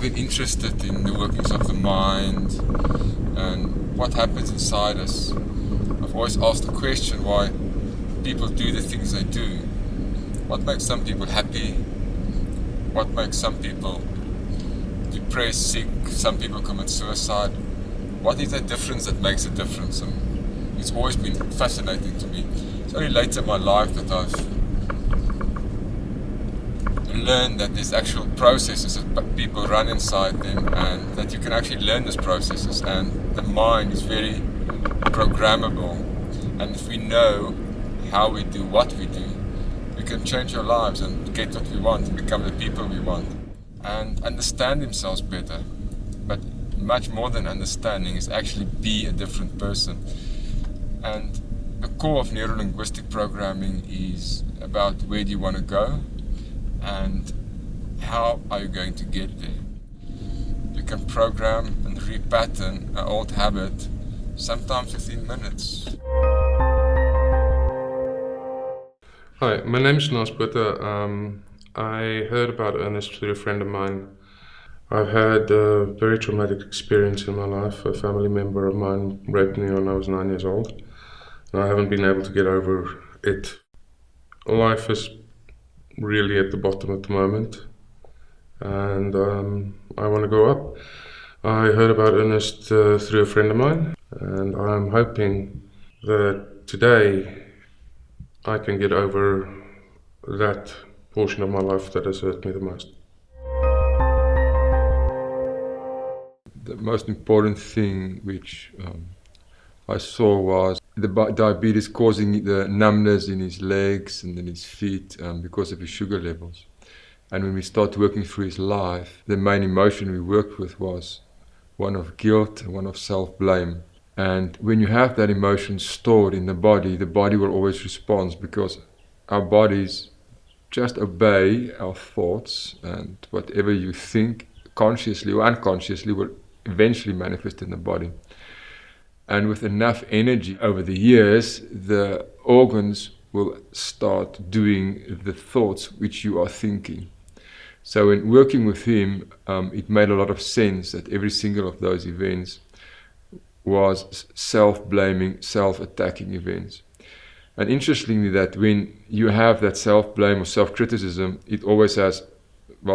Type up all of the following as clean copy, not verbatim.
been interested in the workings of the mind and what happens inside us. I've always asked the question why people do the things they do. What makes some people happy? What makes some people depressed, sick? Some people commit suicide. What is the difference that makes a difference? And it's always been fascinating to me. It's only later in my life that I've learned that there's actual processes that people run inside them, and that you can actually learn these processes, and the mind is very programmable, and if we know how we do what we do, we can change our lives and get what we want and become the people we want and understand themselves better. But much more than understanding is actually be a different person. And the core of neuro-linguistic programming is about where do you want to go and how are you going to get there. You can program and repattern an old habit sometimes within minutes. Hi, my name is Ernest Frost. I heard about Ernest through a friend of mine. I've had a very traumatic experience in my life. A family member of mine raped me when I was 9 years old, and I haven't been able to get over it. Life is really at the bottom at the moment, and I want to go up. I heard about Ernest through a friend of mine, and I'm hoping that today I can get over that portion of my life that has hurt me the most. The most important thing which I saw was the diabetes causing the numbness in his legs and in his feet because of his sugar levels. And when we start working through his life, the main emotion we worked with was one of guilt and one of self-blame. And when you have that emotion stored in the body will always respond, because our bodies just obey our thoughts, and whatever you think, consciously or unconsciously, will eventually manifest in the body. And with enough energy over the years, the organs will start doing the thoughts which you are thinking. So in working with him, it made a lot of sense that every single of those events was self-blaming, self-attacking events. And interestingly, that when you have that self-blame or self-criticism, it always has,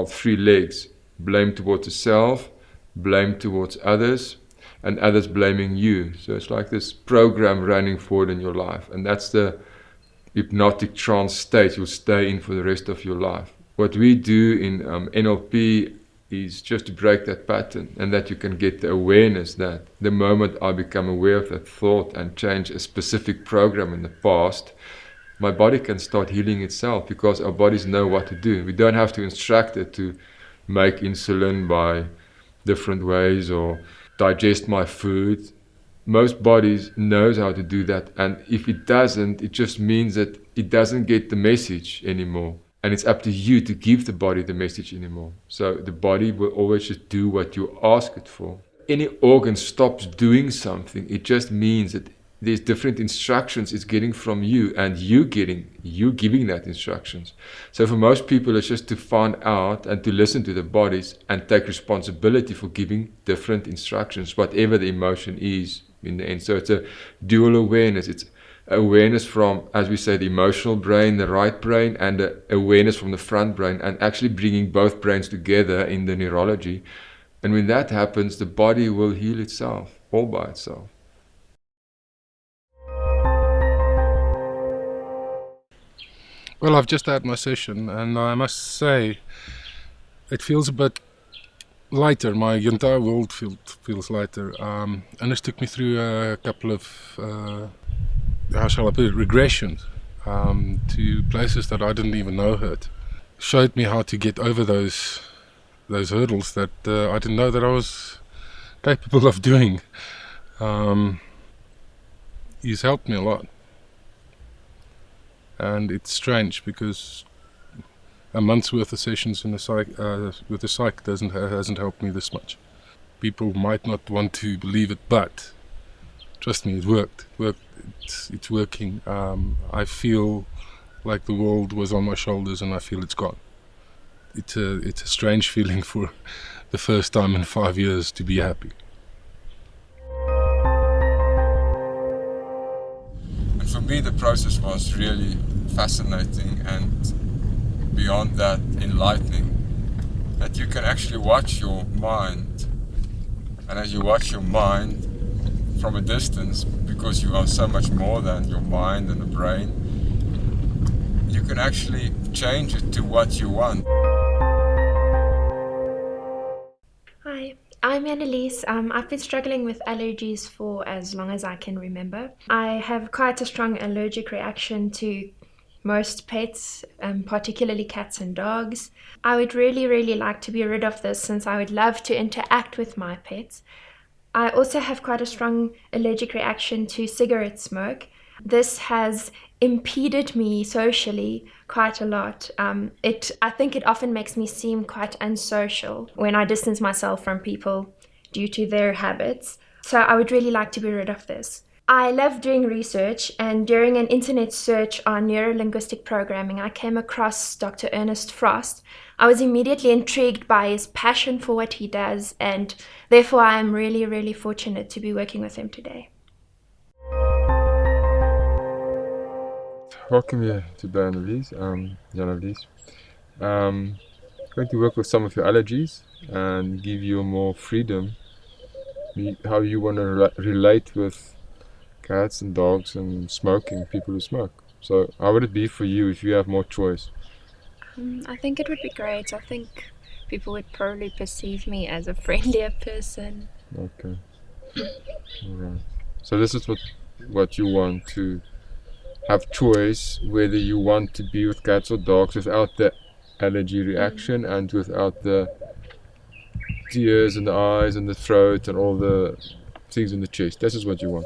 three legs. Blame towards the self, blame towards others, and others blaming you. So it's like this program running forward in your life. And that's the hypnotic trance state you'll stay in for the rest of your life. What we do in NLP is just to break that pattern, and that you can get the awareness that the moment I become aware of that thought and change a specific program in the past, my body can start healing itself, because our bodies know what to do. We don't have to instruct it to make insulin by different ways or digest my food. Most bodies knows how to do that, and if it doesn't, it just means that it doesn't get the message anymore. And it's up to you to give the body the message anymore. So the body will always just do what you ask it for. Any organ stops doing something, it just means that there's different instructions it's getting from you, and you giving that instructions. So for most people, it's just to find out and to listen to the bodies and take responsibility for giving different instructions, whatever the emotion is in the end. So it's a dual awareness. It's awareness from, as we say, the emotional brain, the right brain, and the awareness from the front brain, and actually bringing both brains together in the neurology. And when that happens, the body will heal itself, all by itself. Well, I've just had my session, and I must say, it feels a bit lighter. My entire world feels lighter. Ernest took me through a couple of how shall I put it, regressions to places that I didn't even know hurt. Showed me how to get over those hurdles that I didn't know that I was capable of doing. He's helped me a lot. And it's strange, because a month's worth of sessions in with the psych hasn't helped me this much. People might not want to believe it, but trust me, it worked. It's working. I feel like the world was on my shoulders, and I feel it's gone. It's a strange feeling for the first time in 5 years to be happy. And for me, the process was really fascinating and beyond that, enlightening. That you can actually watch your mind, and as you watch your mind from a distance, because you are so much more than your mind and the brain, you can actually change it to what you want. Hi, I'm Annalise. I've been struggling with allergies for as long as I can remember. I have quite a strong allergic reaction to most pets, particularly cats and dogs. I would really like to be rid of this, since I would love to interact with my pets. I also have quite a strong allergic reaction to cigarette smoke. This has impeded me socially quite a lot. I think it often makes me seem quite unsocial when I distance myself from people due to their habits. So I would really like to be rid of this. I love doing research, and during an internet search on neurolinguistic programming, I came across Dr. Ernest Frost. I was immediately intrigued by his passion for what he does, and therefore I am really fortunate to be working with him today. Welcome here to Annalise. Annalise. I'm going to work with some of your allergies and give you more freedom, how you want to relate with cats and dogs and smoking, people who smoke. So how would it be for you if you have more choice? I think it would be great. I think people would probably perceive me as a friendlier person. Okay. All right. So this is what you want, to have choice whether you want to be with cats or dogs without the allergy reaction and without the tears in the eyes and the throat and all the things in the chest. This is what you want.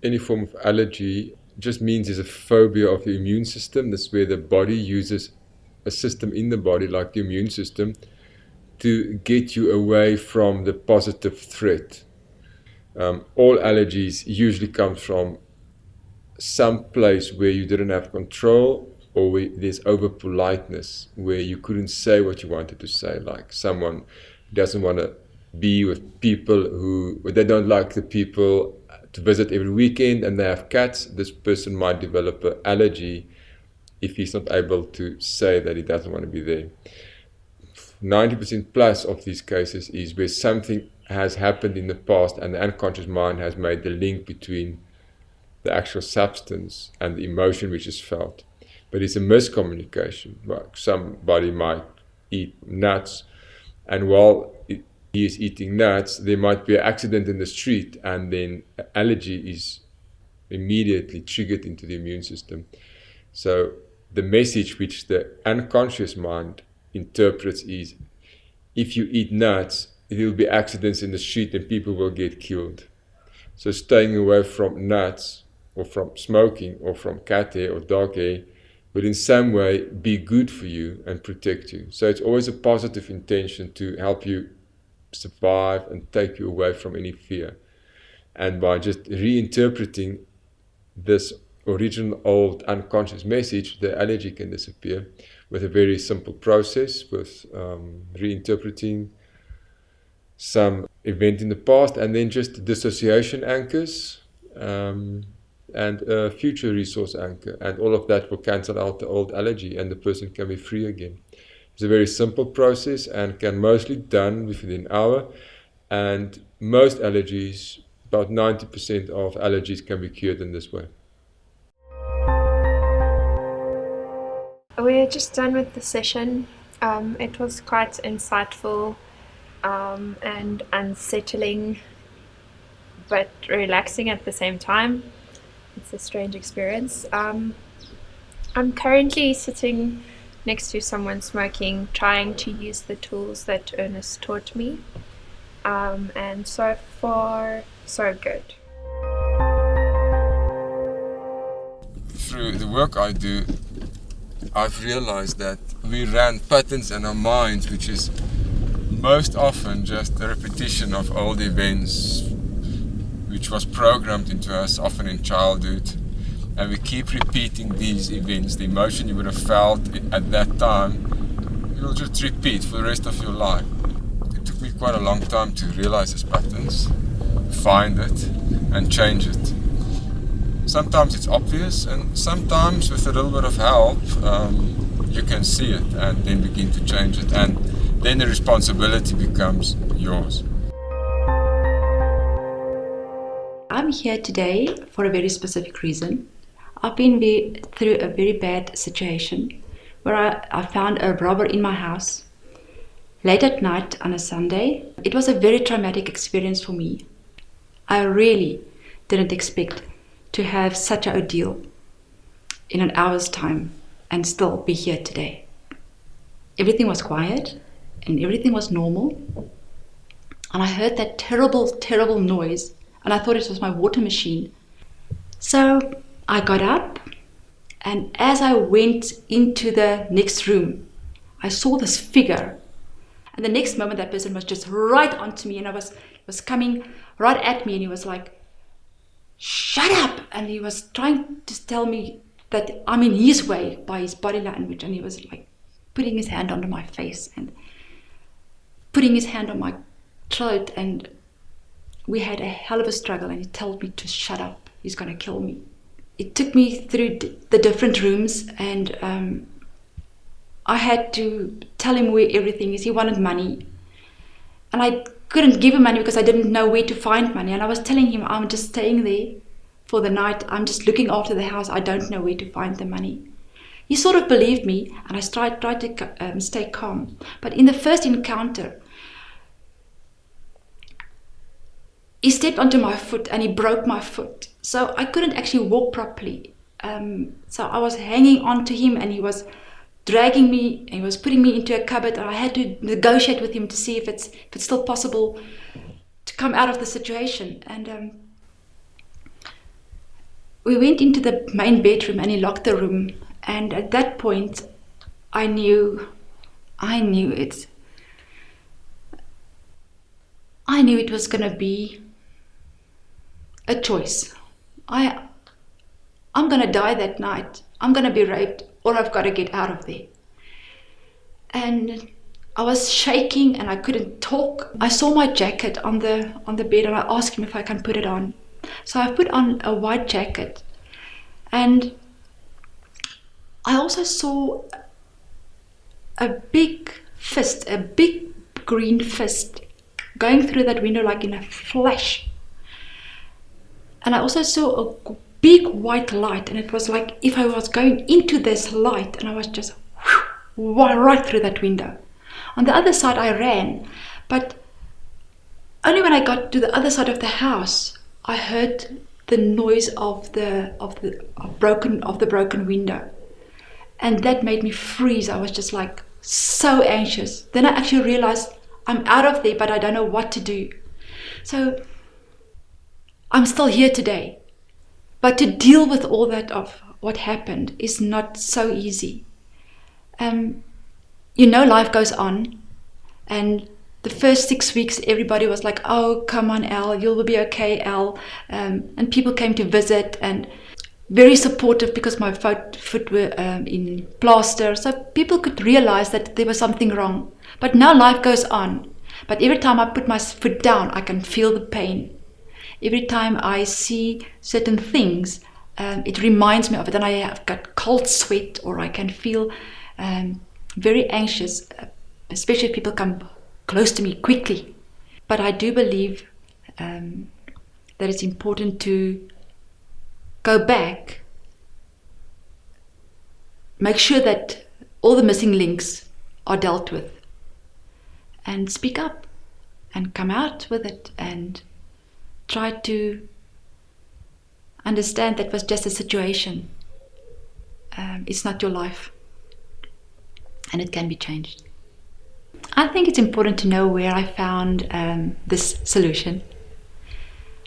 Any form of allergy just means there's a phobia of the immune system. That's where the body uses a system in the body, like the immune system, to get you away from the positive threat. All allergies usually come from some place where you didn't have control, or where there's over politeness, where you couldn't say what you wanted to say, like someone doesn't want to be with people who they don't like the people to visit every weekend, and they have cats. This person might develop an allergy if he's not able to say that he doesn't want to be there. 90% plus of these cases is where something has happened in the past and the unconscious mind has made the link between the actual substance and the emotion which is felt. But it's a miscommunication. Like somebody might eat nuts, and while he is eating nuts, there might be an accident in the street, and then allergy is immediately triggered into the immune system. So the message which the unconscious mind interprets is, if you eat nuts, there will be accidents in the street and people will get killed. So staying away from nuts, or from smoking, or from cat hair or dog hair, will in some way be good for you and protect you. So it's always a positive intention to help you survive and take you away from any fear. And by just reinterpreting this original old unconscious message, the allergy can disappear with a very simple process, with reinterpreting some event in the past, and then just dissociation anchors, and a future resource anchor, and all of that will cancel out the old allergy and the person can be free again. It's a very simple process and can mostly done within an hour, and most allergies, about 90% of allergies, can be cured in this way. We're just done with the session. It was quite insightful and unsettling, but relaxing at the same time. It's a strange experience. I'm currently sitting next to someone smoking, trying to use the tools that Ernest taught me, and so far, so good. Through the work I do, I've realized that we run patterns in our minds, which is most often just a repetition of old events which was programmed into us, often in childhood, and we keep repeating these events. The emotion you would have felt at that time, you'll just repeat for the rest of your life. quite a long time to realize these patterns, find it, and change it. Sometimes it's obvious, and sometimes with a little bit of help, you can see it and then begin to change it, and then the responsibility becomes yours. I'm here today for a very specific reason. I've been through a very bad situation where I found a robber in my house late at night on a Sunday. It was a very traumatic experience for me. I really didn't expect to have such an ordeal in an hour's time and still be here today. Everything was quiet and everything was normal. And I heard that terrible, terrible noise and I thought it was my water machine. So I got up, and as I went into the next room, I saw this figure. And the next moment that person was just right onto me, and I was coming right at me, and he was like, "Shut up!" And he was trying to tell me that I'm in his way by his body language, and he was like putting his hand under my face and putting his hand on my throat, and we had a hell of a struggle, and he told me to shut up, he's going to kill me. It took me through the different rooms, and I had to tell him where everything is. He wanted money, and I couldn't give him money because I didn't know where to find money, and I was telling him I'm just staying there for the night, I'm just looking after the house, I don't know where to find the money. He sort of believed me, and I tried to stay calm. But in the first encounter, he stepped onto my foot and he broke my foot. So I couldn't actually walk properly. So I was hanging on to him, and he was dragging me, and he was putting me into a cupboard, and I had to negotiate with him to see if it's still possible to come out of the situation. And we went into the main bedroom, and he locked the room. And at that point, I knew it was going to be a choice. I'm going to die that night. I'm going to be raped, or I've got to get out of there. And I was shaking and I couldn't talk. I saw my jacket on the bed, and I asked him if I can put it on. So I put on a white jacket, and I also saw a big fist, a big green fist going through that window like in a flash. And I also saw a big white light, and it was like if I was going into this light, and I was just right through that window. On the other side I ran, but only when I got to the other side of the house I heard the noise of the broken window, and that made me freeze. I was just like so anxious. Then I actually realized I'm out of there, but I don't know what to do. So I'm still here today, but to deal with all that of what happened is not so easy. Life goes on, and the first 6 weeks everybody was like, "Oh, come on, Elle, you'll be okay, Elle," and people came to visit and very supportive because my foot were in plaster, so people could realize that there was something wrong. But now life goes on, but every time I put my foot down I can feel the pain. Every time I see certain things, it reminds me of it, and I have got cold sweat, or I can feel very anxious, especially if people come close to me quickly. But I do believe that it's important to go back, make sure that all the missing links are dealt with, and speak up and come out with it, and try to understand that was just a situation. It's not your life, and it can be changed. I think it's important to know where I found this solution.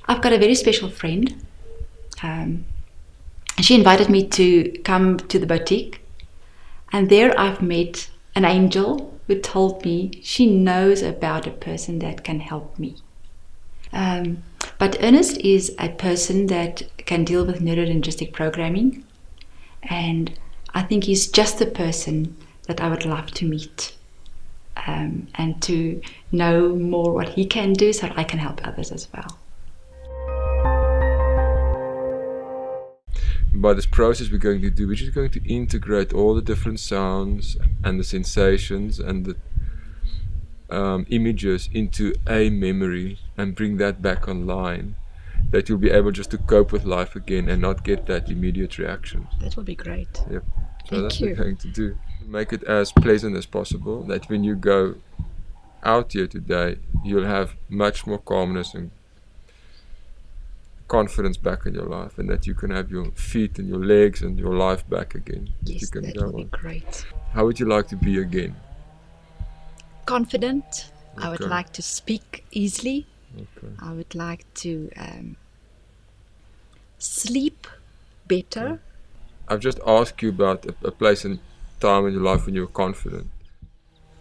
I've got a very special friend. She invited me to come to the boutique, and there I've met an angel who told me she knows about a person that can help me. But Ernest is a person that can deal with neurolinguistic programming, and I think he's just the person that I would love to meet. and to know more what he can do so that I can help others as well. By this process we're just going to integrate all the different sounds and the sensations and the images into a memory and bring that back online, that you'll be able just to cope with life again and not get that immediate reaction. That will be great. Yep. So Thank that's you. what we're going to do. Make it as pleasant as possible, that when you go out here today, you'll have much more calmness and confidence back in your life, and that you can have your feet and your legs and your life back again. Yes, you can that go will be on. great. How would you like to be again? Confident. I would Okay. like to speak easily. Okay. I would like to sleep better. I've just asked you about a place and time in your life when you were confident.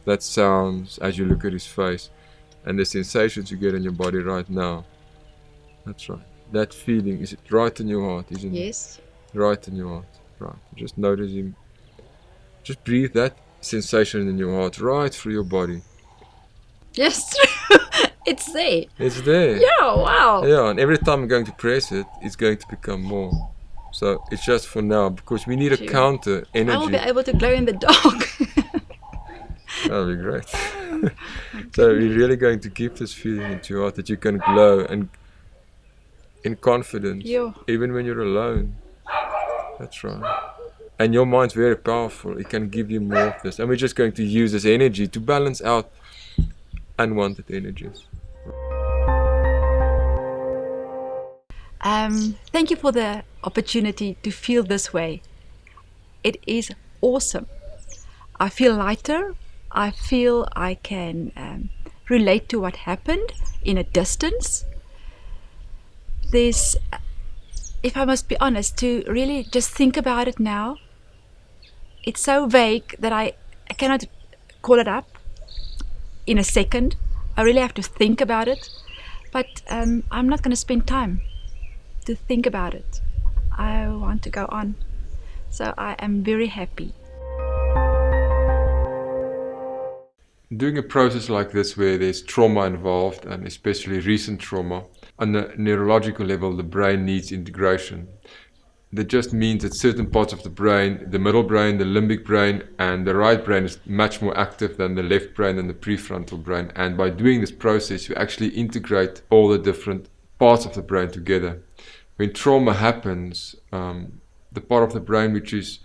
That sounds, as you look at his face, and the sensations you get in your body right now. That's right. That feeling, is it right in your heart, isn't it? Yes. Right in your heart. Right. Just notice him. Just breathe that sensation in your heart right through your body. Yes. It's there. It's there. Yeah, wow. Yeah, and every time I'm going to press it, it's going to become more. So it's just for now, because we need a Sure. counter I will energy. be able to glow in the dark. That'll be great. So we're really going to keep this feeling into your heart, that you can glow and in confidence, Yeah. even when you're alone. That's right. And your mind's very powerful. It can give you more of this. And we're just going to use this energy to balance out unwanted energies. Thank you for the opportunity to feel this way. It is awesome. I feel lighter. I feel I can relate to what happened in a distance. There's, if I must be honest, to really just think about it now, it's so vague that I cannot call it up in a second. I really have to think about it. But I'm not going to spend time to think about it. I want to go on. So I am very happy. Doing a process like this where there's trauma involved, and especially recent trauma, on the neurological level, the brain needs integration. That just means that certain parts of the brain, the middle brain, the limbic brain, and the right brain is much more active than the left brain and the prefrontal brain. And by doing this process, you actually integrate all the different parts of the brain together. When trauma happens, the part of the brain which is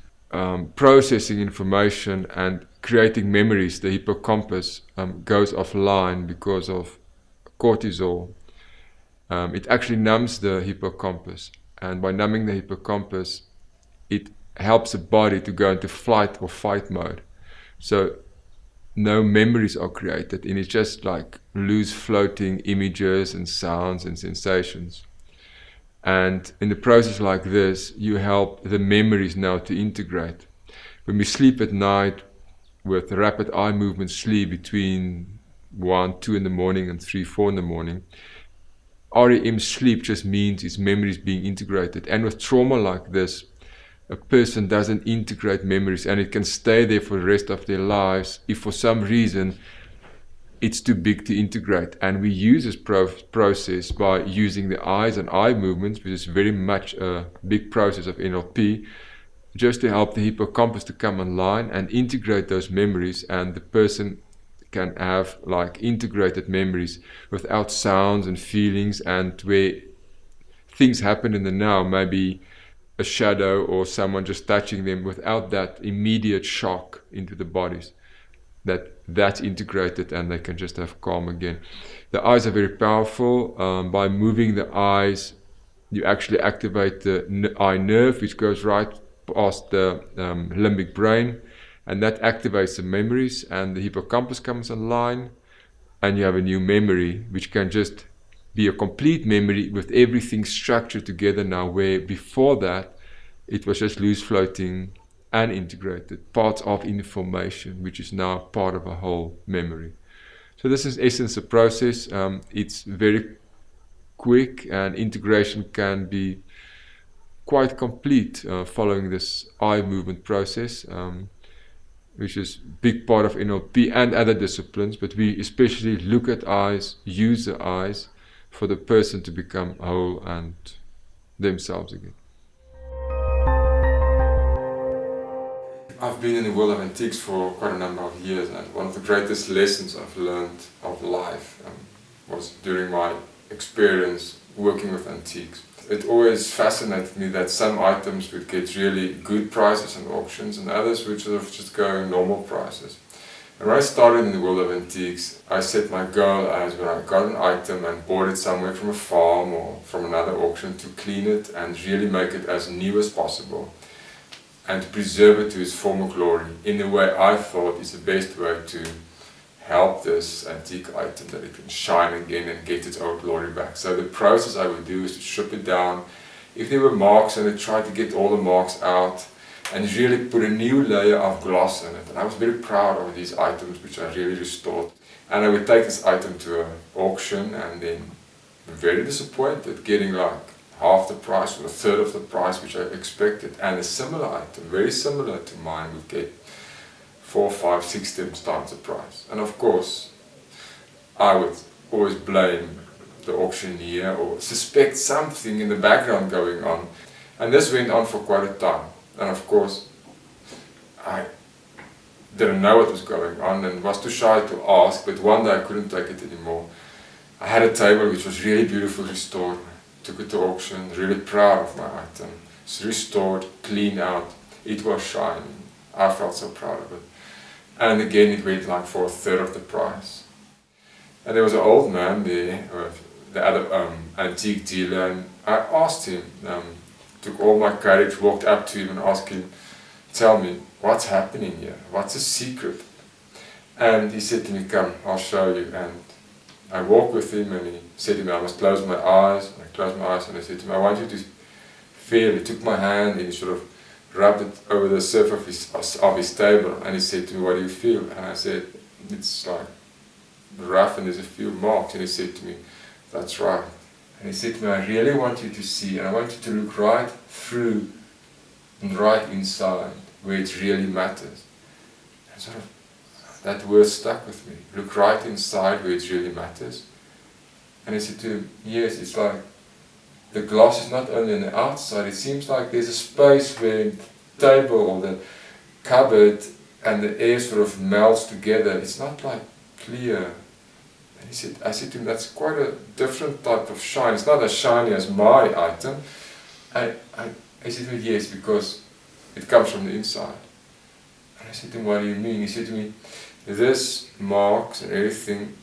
processing information and creating memories, the hippocampus, goes offline because of cortisol. It actually numbs the hippocampus, and by numbing the hippocampus, it helps the body to go into flight or fight mode. So no memories are created, and it's just like loose floating images and sounds and sensations. And in the process like this, you help the memories now to integrate. When we sleep at night with rapid eye movement sleep between 1, 2 in the morning and 3, 4 in the morning, REM sleep just means its memories being integrated. And with trauma like this, a person doesn't integrate memories, and it can stay there for the rest of their lives if for some reason it's too big to integrate. And we use this process by using the eyes and eye movements, which is very much a big process of NLP, just to help the hippocampus to come online and integrate those memories, and the person can have like integrated memories without sounds and feelings, and where things happen in the now, maybe a shadow or someone just touching them, without that immediate shock into the bodies. That's integrated, and they can just have calm again. The eyes are very powerful. By moving the eyes, you actually activate the eye nerve, which goes right past the limbic brain, and that activates the memories, and the hippocampus comes online, and you have a new memory, which can just be a complete memory with everything structured together now, where before that it was just loose floating unintegrated parts of information, which is now part of a whole memory. So this is in essence a process. It's very quick, and integration can be quite complete following this eye movement process. which is a big part of NLP and other disciplines, but we especially look at eyes, use the eyes for the person to become whole and themselves again. I've been in the world of antiques for quite a number of years, and one of the greatest lessons I've learned of life was during my experience working with antiques. It always fascinated me that some items would get really good prices in auctions and others would sort of just go normal prices. And when I started in the world of antiques, I set my goal as when I got an item and bought it somewhere from a farm or from another auction to clean it and really make it as new as possible and to preserve it to its former glory in the way I thought is the best way to help this antique item that it can shine again and get its old glory back. So the process I would do is to strip it down. If there were marks, I would try to get all the marks out and really put a new layer of gloss in it. And I was very proud of these items which I really restored. And I would take this item to an auction and then very disappointed getting like half the price or a third of the price which I expected. And a similar item, very similar to mine, would get 4, 5, 6 times the price. And of course, I would always blame the auctioneer or suspect something in the background going on. And this went on for quite a time. And of course, I didn't know what was going on and was too shy to ask, but one day I couldn't take it anymore. I had a table which was really beautifully restored. Took it to auction, really proud of my item. It's restored, cleaned out, it was shining. I felt so proud of it. And again it went like for a third of the price. And there was an old man there, the other antique dealer, and I asked him, took all my courage, walked up to him and asked him, tell me, what's happening here? What's the secret? And he said to me, come, I'll show you. And I walked with him and he said to me, I must close my eyes. And I closed my eyes and I said to him, I want you to feel. He took my hand and he sort of rubbed it over the surface of his table and he said to me, what do you feel? And I said, it's like rough and there's a few marks. And he said to me, that's right. And he said to me, I really want you to see and I want you to look right through and right inside where it really matters. And sort of that word stuck with me. Look right inside where it really matters. And I said to him, yes, it's like the glass is not only on the outside, it seems like there's a space where the table or the cupboard and the air sort of melts together. It's not like clear. And I said to him, that's quite a different type of shine. It's not as shiny as my item. I said to him, yes, because it comes from the inside. And I said to him, what do you mean? He said to me, this marks and everything,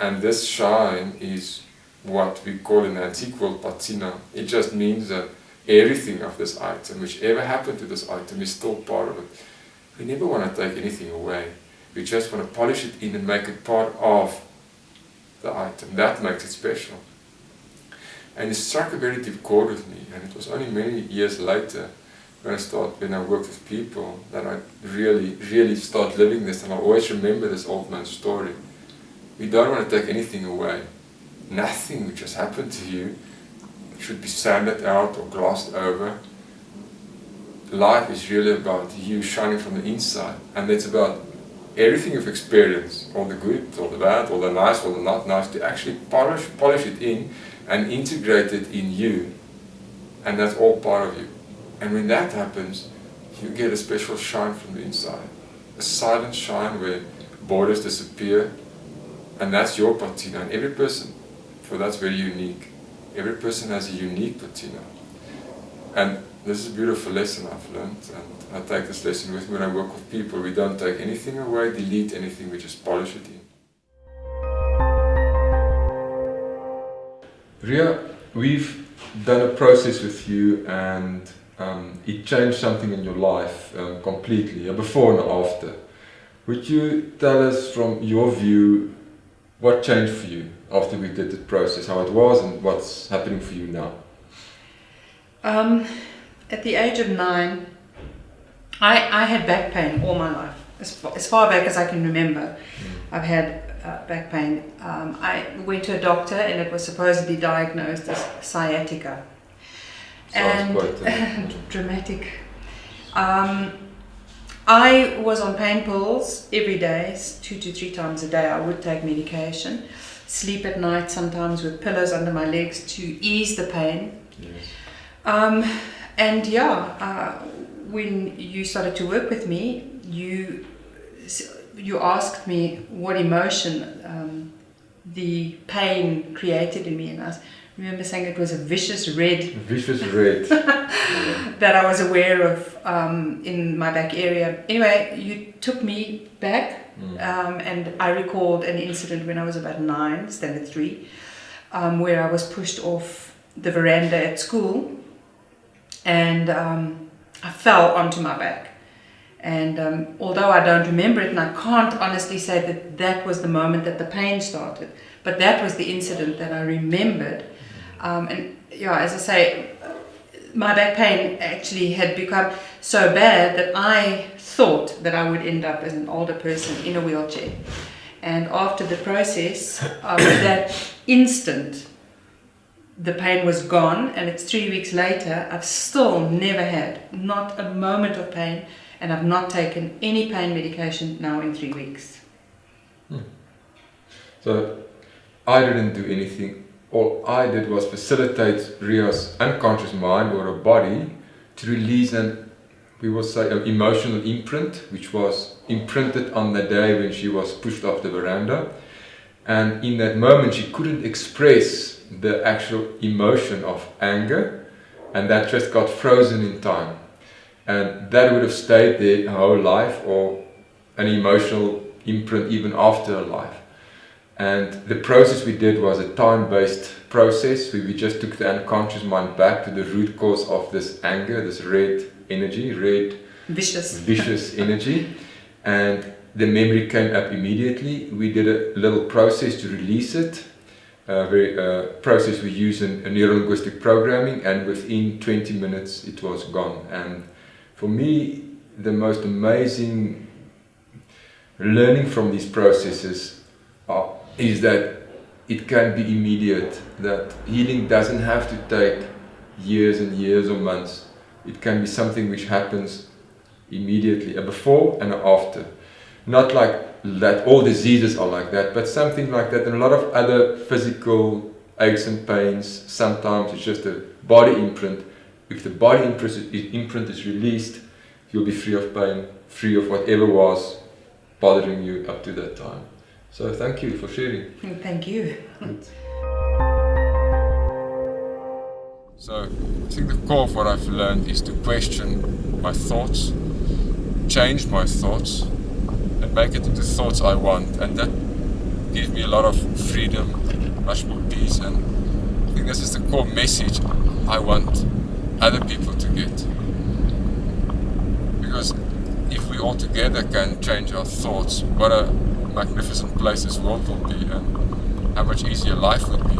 and this shine is what we call in the antique world patina. It just means that everything of this item, whichever happened to this item, is still part of it. We never want to take anything away. We just want to polish it in and make it part of the item. That makes it special. And it struck a very deep chord with me, and it was only many years later when I work with people that I really start living this, and I always remember this old man's story. We don't want to take anything away. Nothing which has happened to you should be sanded out or glossed over. Life is really about you shining from the inside, and it's about everything you've experienced, all the good, all the bad, all the nice, all the not nice, to actually polish it in and integrate it in you, and that's all part of you. And when that happens, you get a special shine from the inside. A silent shine where borders disappear, and that's your patina. And every person, for that's very unique. Every person has a unique patina. And this is a beautiful lesson I've learned, and I take this lesson with me when I work with people. We don't take anything away, delete anything, we just polish it in. Ria, we've done a process with you and it changed something in your life completely, before and after. Would you tell us from your view what changed for you after we did the process, how it was and what's happening for you now? At the age of 9, I had back pain all my life, as far back as I can remember. I've had back pain. I went to a doctor and it was supposedly diagnosed as sciatica. And dramatic. I I was on pain pills every day, 2 to 3 times a day. I would take medication, sleep at night sometimes with pillows under my legs to ease the pain. Yes. And when you started to work with me, you asked me what emotion the pain created in me, and I remember saying it was a vicious red. Vicious red. That I was aware of in my back area. Anyway, you took me back, and I recalled an incident when I was about 9, standard 3, where I was pushed off the veranda at school, and I fell onto my back. And although I don't remember it, and I can't honestly say that that was the moment that the pain started, but that was the incident that I remembered. And as I say, my back pain actually had become so bad that I thought that I would end up as an older person in a wheelchair. And after the process of that instant, the pain was gone, and it's 3 weeks later, I've still never had not a moment of pain, and I've not taken any pain medication now in 3 weeks. So I didn't do anything. All I did was facilitate Ria's unconscious mind or her body to release we will say, an emotional imprint, which was imprinted on the day when she was pushed off the veranda. And in that moment, she couldn't express the actual emotion of anger, and that just got frozen in time. And that would have stayed there her whole life, or an emotional imprint even after her life. And the process we did was a time-based process where we just took the unconscious mind back to the root cause of this anger, this red energy, vicious energy. And the memory came up immediately. We did a little process to release it, a process we use in neuro-linguistic programming, and within 20 minutes it was gone. And for me, the most amazing learning from these processes is that it can be immediate, that healing doesn't have to take years and years or months. It can be something which happens immediately, a before and an after. Not like that all diseases are like that, but something like that. And a lot of other physical aches and pains, sometimes it's just a body imprint. If the body imprint is released, you'll be free of pain, free of whatever was bothering you up to that time. So thank you for sharing. Thank you. So I think the core of what I've learned is to question my thoughts, change my thoughts, and make it into thoughts I want. And that gives me a lot of freedom, much more peace. And I think this is the core message I want other people to get. Because if we all together can change our thoughts, what a magnificent place this world will be, and how much easier life would be.